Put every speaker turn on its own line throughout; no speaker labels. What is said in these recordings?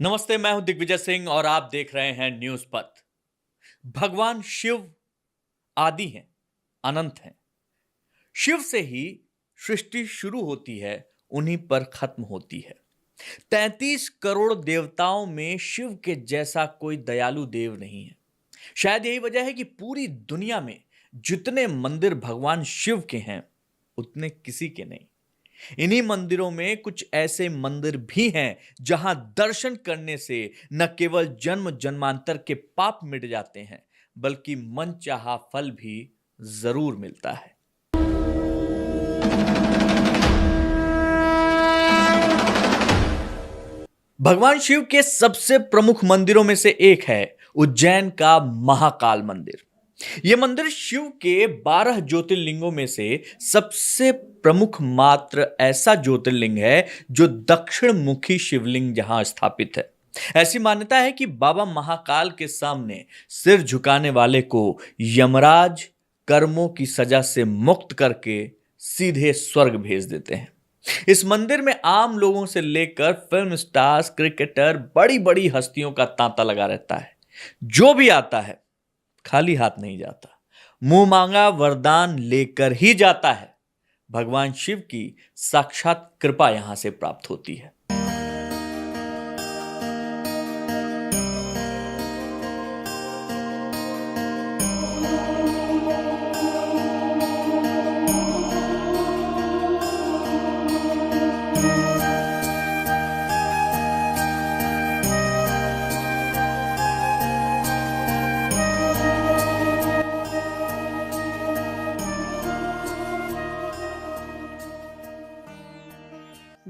नमस्ते, मैं हूं दिग्विजय सिंह और आप देख रहे हैं न्यूज पथ। भगवान शिव आदि हैं, अनंत हैं। शिव से ही सृष्टि शुरू होती है, उन्हीं पर खत्म होती है। 33 करोड़ देवताओं में शिव के जैसा कोई दयालु देव नहीं है। शायद यही वजह है कि पूरी दुनिया में जितने मंदिर भगवान शिव के हैं, उतने किसी के नहीं। इन्हीं मंदिरों में कुछ ऐसे मंदिर भी हैं जहां दर्शन करने से न केवल जन्म जन्मांतर के पाप मिट जाते हैं, बल्कि मनचाहा फल भी जरूर मिलता है। भगवान शिव के सबसे प्रमुख मंदिरों में से एक है उज्जैन का महाकाल मंदिर। यह मंदिर शिव के 12 ज्योतिर्लिंगों में से सबसे प्रमुख मात्र ऐसा ज्योतिर्लिंग है जो दक्षिण मुखी शिवलिंग जहां स्थापित है। ऐसी मान्यता है कि बाबा महाकाल के सामने सिर झुकाने वाले को यमराज कर्मों की सजा से मुक्त करके सीधे स्वर्ग भेज देते हैं। इस मंदिर में आम लोगों से लेकर फिल्म स्टार्स, क्रिकेटर, बड़ी बड़ी हस्तियों का तांता लगा रहता है। जो भी आता है खाली हाथ नहीं जाता, मुंह मांगा वरदान लेकर ही जाता है। भगवान शिव की साक्षात कृपा यहां से प्राप्त होती है।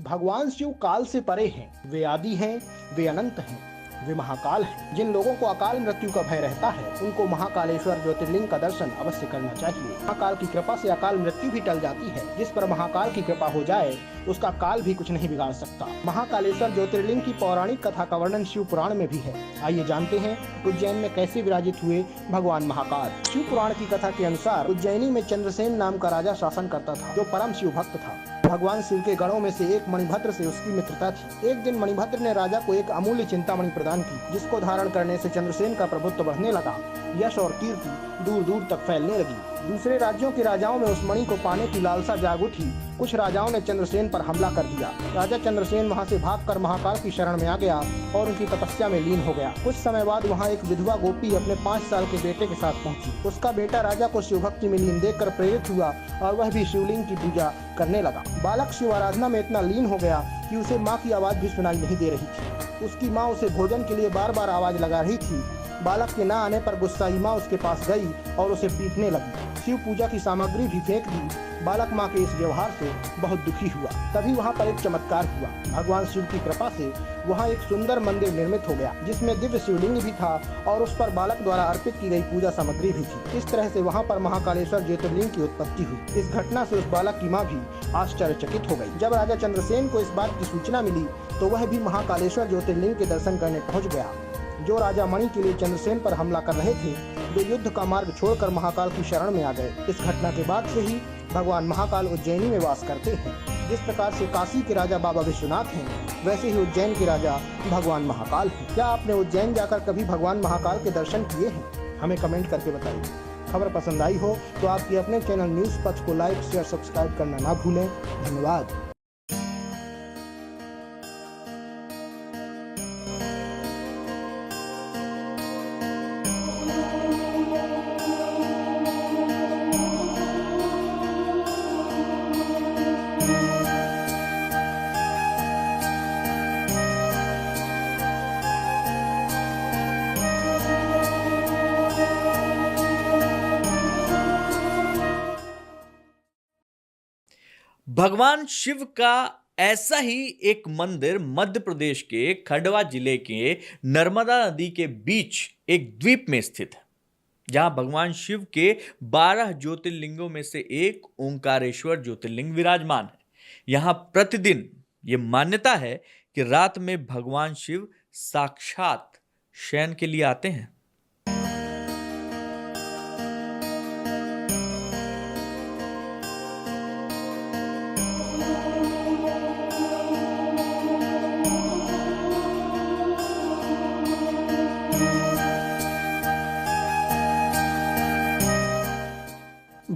भगवान शिव काल से परे हैं। वे आदि हैं, वे अनंत हैं, वे महाकाल हैं। जिन लोगों को अकाल मृत्यु का भय रहता है, उनको महाकालेश्वर ज्योतिर्लिंग का दर्शन अवश्य करना चाहिए। महाकाल की कृपा से अकाल मृत्यु भी टल जाती है। जिस पर महाकाल की कृपा हो जाए, उसका काल भी कुछ नहीं बिगाड़ सकता। महाकालेश्वर ज्योतिर्लिंग की पौराणिक कथा का वर्णन शिव पुराण में भी है। आइए जानते हैं उज्जैन में कैसे विराजित हुए भगवान महाकाल। शिव पुराण की कथा के अनुसार उज्जैनी में चंद्रसेन नाम का राजा शासन करता था, जो परम शिव भक्त था। भगवान शिव के गणों में से एक मणिभद्र से उसकी मित्रता थी। एक दिन मणिभद्र ने राजा को एक अमूल्य चिंतामणि प्रदान की, जिसको धारण करने से चंद्रसेन का प्रभुत्व बढ़ने लगा। यश और कीर्ति दूर दूर तक फैलने लगी। दूसरे राज्यों के राजाओं में उस मणि को पाने की लालसा जाग उठी। कुछ राजाओं ने चंद्रसेन पर हमला कर दिया। राजा चंद्रसेन वहां से भागकर महाकाल की शरण में आ गया और उनकी तपस्या में लीन हो गया। कुछ समय बाद वहां एक विधवा गोपी अपने 5 साल के बेटे के साथ पहुंची। उसका बेटा राजा को शिव भक्ति में लीन देखकर प्रेरित हुआ और वह भी शिवलिंग की पूजा करने लगा। बालक शिव आराधना में इतना लीन हो गया कि उसे माँ की आवाज भी सुनाई नहीं दे रही थी। उसकी माँ उसे भोजन के लिए बार बार आवाज लगा रही थी। बालक के न आने पर गुस्साई माँ उसके पास गई और उसे पीटने लगी। शिव पूजा की सामग्री भी फेंक दी। बालक माँ के इस व्यवहार से बहुत दुखी हुआ। तभी वहाँ पर एक चमत्कार हुआ। भगवान शिव की कृपा से वहाँ एक सुंदर मंदिर निर्मित हो गया, जिसमें दिव्य शिवलिंग भी था और उस पर बालक द्वारा अर्पित की गई पूजा सामग्री भी थी। इस तरह से वहाँ पर महाकालेश्वर ज्योतिर्लिंग की उत्पत्ति हुई। इस घटना से उस बालक की माँ भी आश्चर्यचकित हो गई। जब राजा चंद्रसेन को इस बात की सूचना मिली, तो वह भी महाकालेश्वर ज्योतिर्लिंग के दर्शन करने पहुँच गया। जो राजा मणि के लिए चंद्रसेन पर हमला कर रहे थे, वे युद्ध का मार्ग छोड़कर महाकाल की शरण में आ गए। इस घटना के बाद से ही भगवान महाकाल उज्जैनी में वास करते हैं। जिस प्रकार से काशी के राजा बाबा विश्वनाथ हैं, वैसे ही उज्जैन के राजा भगवान महाकाल हैं। क्या आपने उज्जैन जाकर कभी भगवान महाकाल के दर्शन किए हैं? हमें कमेंट करके बताइए। खबर पसंद आई हो तो आपके अपने चैनल न्यूज पथ को लाइक, शेयर, सब्सक्राइब करना ना भूलें। धन्यवाद।
भगवान शिव का ऐसा ही एक मंदिर मध्य प्रदेश के खंडवा जिले के नर्मदा नदी के बीच एक द्वीप में स्थित है, जहां भगवान शिव के 12 ज्योतिर्लिंगों में से एक ओंकारेश्वर ज्योतिर्लिंग विराजमान है। यहां प्रतिदिन ये मान्यता है कि रात में भगवान शिव साक्षात शयन के लिए आते हैं।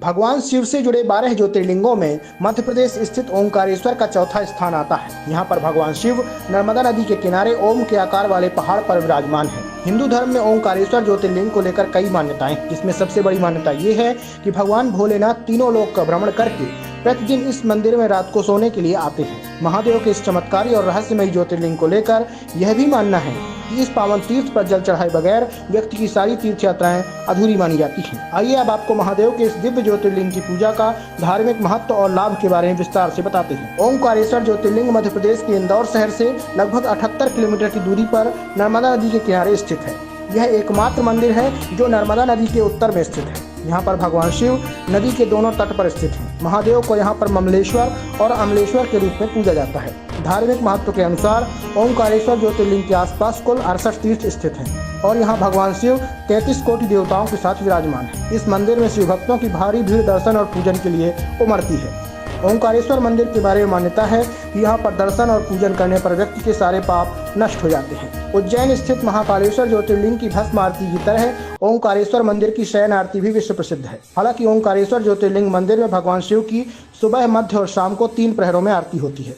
भगवान शिव से जुड़े 12 ज्योतिर्लिंगों में मध्य प्रदेश स्थित ओंकारेश्वर का चौथा स्थान आता है। यहाँ पर भगवान शिव नर्मदा नदी के किनारे ओम के आकार वाले पहाड़ पर विराजमान है। हिंदू धर्म में ओंकारेश्वर ज्योतिर्लिंग को लेकर कई मान्यताएं, जिसमें सबसे बड़ी मान्यता ये है कि भगवान भोलेनाथ तीनों लोक का भ्रमण करके प्रतिदिन इस मंदिर में रात को सोने के लिए आते हैं। महादेव के इस चमत्कारी और रहस्यमयी ज्योतिर्लिंग को लेकर यह भी मानना है कि इस पावन तीर्थ पर जल चढ़ाए बगैर व्यक्ति की सारी तीर्थ यात्राएं अधूरी मानी जाती हैं। आइए अब आपको महादेव के इस दिव्य ज्योतिर्लिंग की पूजा का धार्मिक महत्व और लाभ के बारे में विस्तार से बताते हैं। ओंकारेश्वर ज्योतिर्लिंग मध्य प्रदेश के इंदौर शहर से लगभग 78 किलोमीटर की दूरी पर नर्मदा नदी के किनारे स्थित है। यह एकमात्र मंदिर है जो नर्मदा नदी के उत्तर में स्थित है। यहाँ पर भगवान शिव नदी के दोनों तट पर स्थित हैं। महादेव को यहाँ पर ममलेश्वर और अमलेश्वर के रूप में पूजा जाता है। धार्मिक महत्व के अनुसार ओंकारेश्वर ज्योतिर्लिंग के आसपास कुल 68 तीर्थ स्थित हैं और यहाँ भगवान शिव 33 कोटि देवताओं के साथ विराजमान है। इस मंदिर में शिव भक्तों की भारी भीड़ दर्शन और पूजन के लिए उमड़ती है। ओंकारेश्वर मंदिर के बारे में मान्यता है कि यहाँ पर दर्शन और पूजन करने पर व्यक्ति के सारे पाप नष्ट हो जाते हैं। उज्जैन स्थित महाकालेश्वर ज्योतिर्लिंग की भस्म आरती की तरह ओंकारेश्वर मंदिर की शयन आरती भी विश्व प्रसिद्ध है। हालांकि ओंकारेश्वर ज्योतिर्लिंग मंदिर में भगवान शिव की सुबह, मध्य और शाम को 3 प्रहरों में आरती होती है।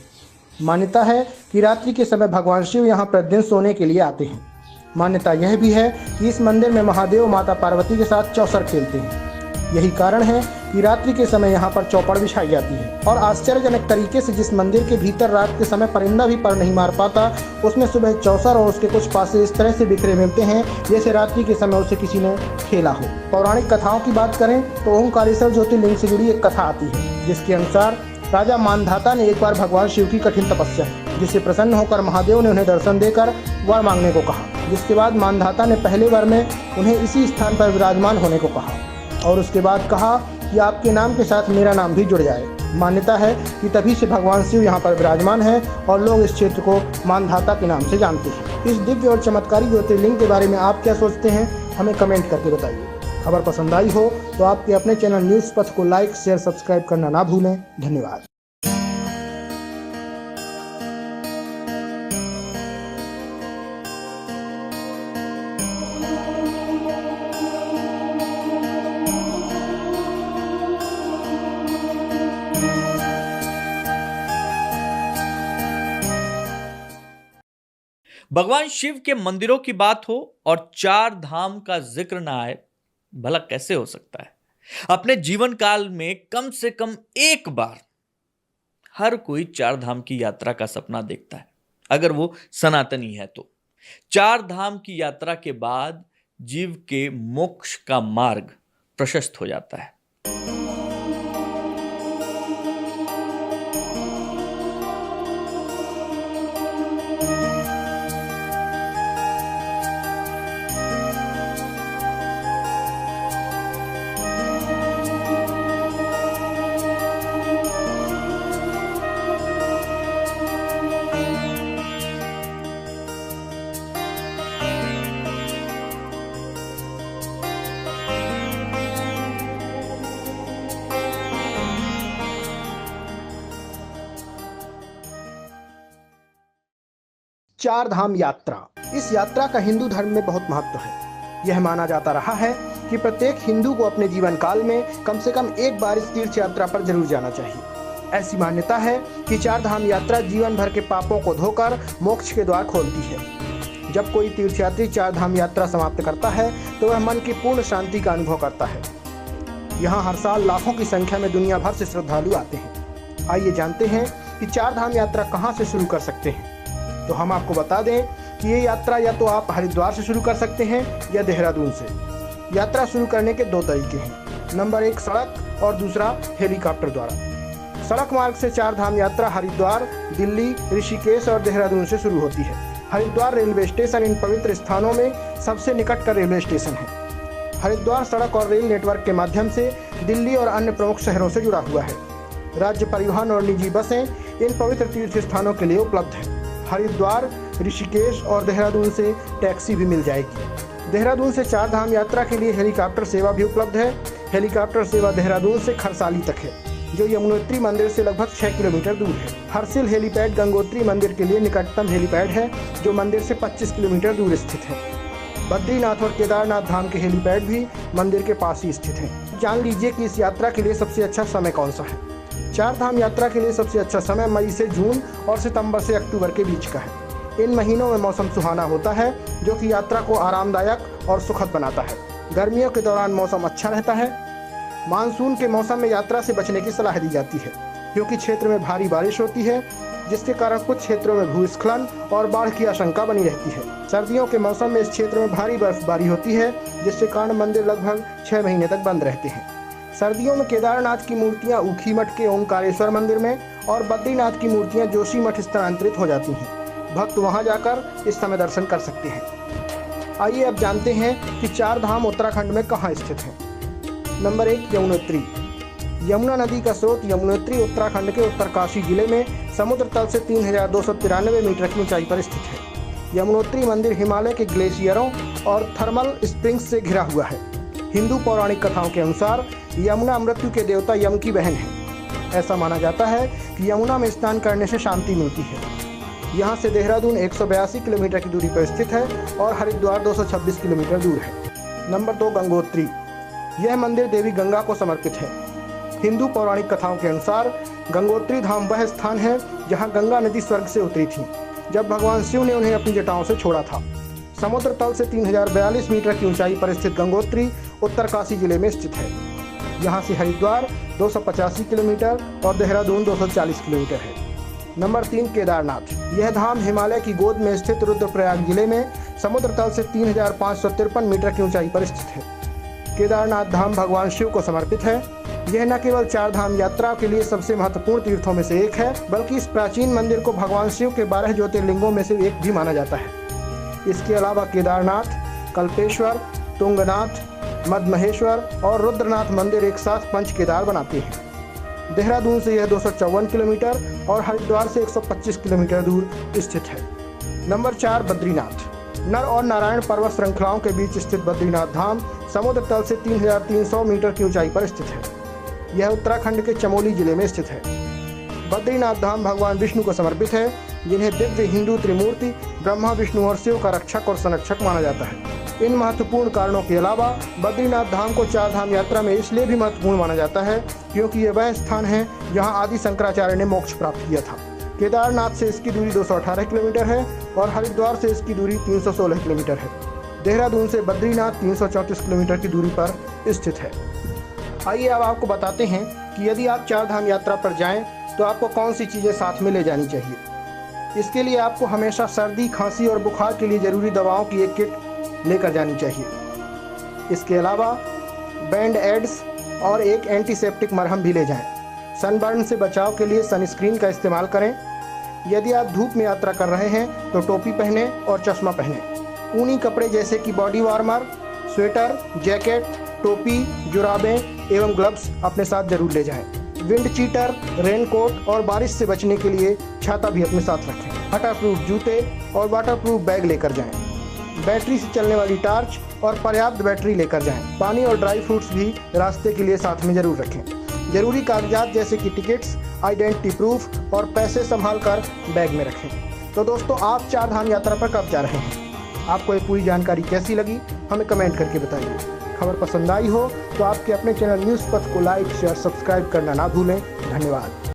मान्यता है कि रात्रि के समय भगवान शिव यहाँ प्रतिदिन सोने के लिए आते हैं। मान्यता यह भी है कि इस मंदिर में महादेव माता पार्वती के साथ चौसर खेलते हैं। यही कारण है कि रात्रि के समय यहाँ पर चौपड़ बिछाई जाती है और आश्चर्यजनक तरीके से जिस मंदिर के भीतर रात के समय परिंदा भी पर नहीं मार पाता, उसमें सुबह चौसर और उसके कुछ पासे इस तरह से बिखरे मिलते हैं जैसे रात्रि के समय उसे किसी ने खेला हो। पौराणिक कथाओं की बात करें तो ओंकारेश्वर ज्योतिर्लिंग से जुड़ी एक कथा आती है, जिसके अनुसार राजा मानधाता ने एक बार भगवान शिव की कठिन तपस्या की, जिससे प्रसन्न होकर महादेव ने उन्हें दर्शन देकर वर मांगने को कहा। जिसके बाद मानधाता ने पहले वर में उन्हें इसी स्थान पर विराजमान होने को कहा और उसके बाद कहा कि आपके नाम के साथ मेरा नाम भी जुड़ जाए। मान्यता है कि तभी से भगवान शिव यहाँ पर विराजमान है और लोग इस क्षेत्र को मानधाता के नाम से जानते हैं। इस दिव्य और चमत्कारी ज्योतिर्लिंग के बारे में आप क्या सोचते हैं, हमें कमेंट करके बताइए। खबर पसंद आई हो तो आपके अपने चैनल न्यूज़ पथ को लाइक, शेयर, सब्सक्राइब करना ना भूलें। धन्यवाद।
भगवान शिव के मंदिरों की बात हो और 4 धाम का जिक्र ना आए, भला कैसे हो सकता है। अपने जीवन काल में कम से कम एक बार हर कोई 4 धाम की यात्रा का सपना देखता है, अगर वो सनातनी है तो। 4 धाम की यात्रा के बाद जीव के मोक्ष का मार्ग प्रशस्त हो जाता है।
चार धाम यात्रा। इस यात्रा का हिंदू धर्म में बहुत महत्व है। यह माना जाता रहा है कि प्रत्येक हिंदू को अपने जीवन काल में कम से कम एक बार इस तीर्थ यात्रा पर जरूर जाना चाहिए। ऐसी मान्यता है कि चार धाम यात्रा जीवन भर के पापों को धोकर मोक्ष के द्वार खोलती है। जब कोई तीर्थयात्री चार धाम यात्रा समाप्त करता है तो वह मन की पूर्ण शांति का अनुभव करता है। यहाँ हर साल लाखों की संख्या में दुनिया भर से श्रद्धालु आते हैं। आइए जानते हैं कि चार धाम यात्रा कहाँ से शुरू कर सकते हैं। तो हम आपको बता दें कि ये यात्रा या तो आप हरिद्वार से शुरू कर सकते हैं या देहरादून से। यात्रा शुरू करने के 2 तरीके हैं। नंबर 1 सड़क और दूसरा हेलीकॉप्टर द्वारा। सड़क मार्ग से चार धाम यात्रा हरिद्वार, दिल्ली, ऋषिकेश और देहरादून से शुरू होती है। हरिद्वार रेलवे स्टेशन इन पवित्र स्थानों में सबसे निकट का रेलवे स्टेशन है। हरिद्वार सड़क और रेल नेटवर्क के माध्यम से दिल्ली और अन्य प्रमुख शहरों से जुड़ा हुआ है। राज्य परिवहन और निजी बसें इन पवित्र तीर्थ स्थानों के लिए उपलब्ध हैं। हरिद्वार, ऋषिकेश और देहरादून से टैक्सी भी मिल जाएगी। देहरादून से चार धाम यात्रा के लिए हेलीकॉप्टर सेवा भी उपलब्ध है। हेलीकॉप्टर सेवा देहरादून से खरसाली तक है, जो यमुनोत्री मंदिर से लगभग 6 किलोमीटर दूर है। हरसिल हेलीपैड गंगोत्री मंदिर के लिए निकटतम हेलीपैड है, जो मंदिर से 25 किलोमीटर दूर स्थित है। बद्रीनाथ और केदारनाथ धाम के हेलीपैड भी मंदिर के पास ही स्थित हैं। जान लीजिए कि इस यात्रा के लिए सबसे अच्छा समय कौन सा है। चार धाम यात्रा के लिए सबसे अच्छा समय मई से जून और सितंबर से अक्टूबर के बीच का है। इन महीनों में मौसम सुहाना होता है, जो कि यात्रा को आरामदायक और सुखद बनाता है। गर्मियों के दौरान मौसम अच्छा रहता है। मानसून के मौसम में यात्रा से बचने की सलाह दी जाती है, क्योंकि क्षेत्र में भारी बारिश होती है, जिसके कारण कुछ क्षेत्रों में भूस्खलन और बाढ़ की आशंका बनी रहती है। सर्दियों के मौसम में इस क्षेत्र में भारी बर्फबारी होती है, जिसके कारण मंदिर लगभग 6 महीने तक बंद रहते हैं। सर्दियों में केदारनाथ की मूर्तियां ऊखीमठ के ओंकारेश्वर मंदिर में और बद्रीनाथ की मूर्तियां जोशीमठ स्थानांतरित हो जाती हैं। भक्त वहां जाकर इस समय दर्शन कर सकते हैं। आइए अब जानते हैं कि चार धाम उत्तराखंड में कहाँ स्थित है। नंबर 1, यमुनोत्री। यमुना नदी का स्रोत यमुनोत्री उत्तराखंड के उत्तरकाशी जिले में समुद्र तल से 3293 मीटर की ऊंचाई पर स्थित है। यमुनोत्री मंदिर हिमालय के ग्लेशियरों और थर्मल स्प्रिंग्स से घिरा हुआ है। हिंदू पौराणिक कथाओं के अनुसार यमुना मृत्यु के देवता यम की बहन है। ऐसा माना जाता है कि यमुना में स्नान करने से शांति मिलती है। यहाँ से देहरादून 182 किलोमीटर की दूरी पर स्थित है और हरिद्वार 226 किलोमीटर दूर है। नंबर 2, गंगोत्री। यह मंदिर देवी गंगा को समर्पित है। हिंदू पौराणिक कथाओं के अनुसार गंगोत्री धाम वह स्थान है जहां गंगा नदी स्वर्ग से उतरी थी, जब भगवान शिव ने उन्हें अपनी जटाओं से छोड़ा था। समुद्र तल से 3042 मीटर की ऊंचाई पर स्थित गंगोत्री उत्तरकाशी जिले में स्थित है। यहां से हरिद्वार 285 किलोमीटर और देहरादून 240 किलोमीटर है। नंबर 3, केदारनाथ। यह धाम हिमालय की गोद में स्थित रुद्रप्रयाग जिले में समुद्र तल से 3553 मीटर की ऊंचाई पर स्थित है। केदारनाथ धाम भगवान शिव को समर्पित है। यह न केवल चार धाम यात्रा के लिए सबसे महत्वपूर्ण तीर्थों में से एक है, बल्कि इस प्राचीन मंदिर को भगवान शिव के 12 ज्योतिर्लिंगों में से एक भी माना जाता है। इसके अलावा केदारनाथ, कल्पेश्वर, तुंगनाथ, मदमहेश्वर और रुद्रनाथ मंदिर एक साथ पंच केदार बनाते हैं। देहरादून से यह 254 किलोमीटर और हरिद्वार से 125 किलोमीटर दूर स्थित है। नंबर 4, बद्रीनाथ। नर और नारायण पर्वत श्रृंखलाओं के बीच स्थित बद्रीनाथ धाम समुद्र तल से 3300 मीटर की ऊंचाई पर स्थित है। यह उत्तराखंड के चमोली जिले में स्थित है। बद्रीनाथ धाम भगवान विष्णु को समर्पित है, जिन्हें दिव्य हिंदू त्रिमूर्ति ब्रह्मा, विष्णु और शिव का रक्षक और संरक्षक माना जाता है। इन महत्वपूर्ण कारणों के अलावा बद्रीनाथ धाम को चार धाम यात्रा में इसलिए भी महत्वपूर्ण माना जाता है, क्योंकि यह वह स्थान है जहां आदि शंकराचार्य ने मोक्ष प्राप्त किया था। केदारनाथ से इसकी दूरी 218 किलोमीटर है और हरिद्वार से इसकी दूरी 316 किलोमीटर है। देहरादून से बद्रीनाथ 334 किलोमीटर की दूरी पर स्थित है। आइए अब आपको बताते हैं कि यदि आप चार धाम यात्रा पर जाएं तो आपको कौन सी चीज़ें साथ में ले जानी चाहिए। इसके लिए आपको हमेशा सर्दी, खांसी और बुखार के लिए ज़रूरी दवाओं की एक किट लेकर जानी चाहिए। इसके अलावा बैंड एड्स और एक एंटीसेप्टिक मरहम भी ले जाएं। सनबर्न से बचाव के लिए सनस्क्रीन का इस्तेमाल करें। यदि आप धूप में यात्रा कर रहे हैं तो टोपी पहने और चश्मा पहने। ऊनी कपड़े जैसे कि बॉडी वार्मर, स्वेटर, जैकेट, टोपी, जुराबें एवं ग्लव्स अपने साथ जरूर ले जाएं। विंड चीटर, रेनकोट और बारिश से बचने के लिए छाता भी अपने साथ रखें। वाटरप्रूफ जूते और वाटरप्रूफ बैग लेकर जाएं। बैटरी से चलने वाली टार्च और पर्याप्त बैटरी लेकर जाएं। पानी और ड्राई फ्रूट्स भी रास्ते के लिए साथ में जरूर रखें। जरूरी कागजात जैसे कि टिकट्स, आइडेंटिटी प्रूफ और पैसे संभाल कर बैग में रखें। तो दोस्तों, आप चार धाम यात्रा पर कब जा रहे हैं? आपको ये पूरी जानकारी कैसी लगी, हमें कमेंट करके बताइए। खबर पसंद आई हो तो आपके अपने चैनल न्यूज़ पथ को लाइक, शेयर, सब्सक्राइब करना ना भूलें। धन्यवाद।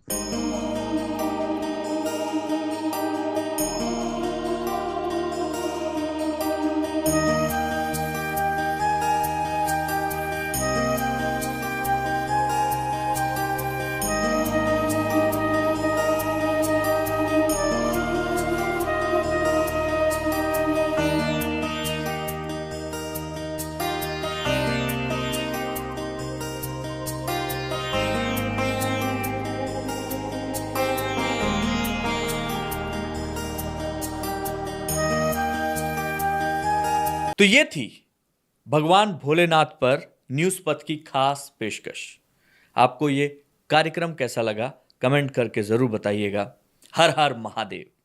तो ये थी भगवान भोलेनाथ पर न्यूज़ पथ की खास पेशकश। आपको ये कार्यक्रम कैसा लगा कमेंट करके जरूर बताइएगा। हर हर महादेव।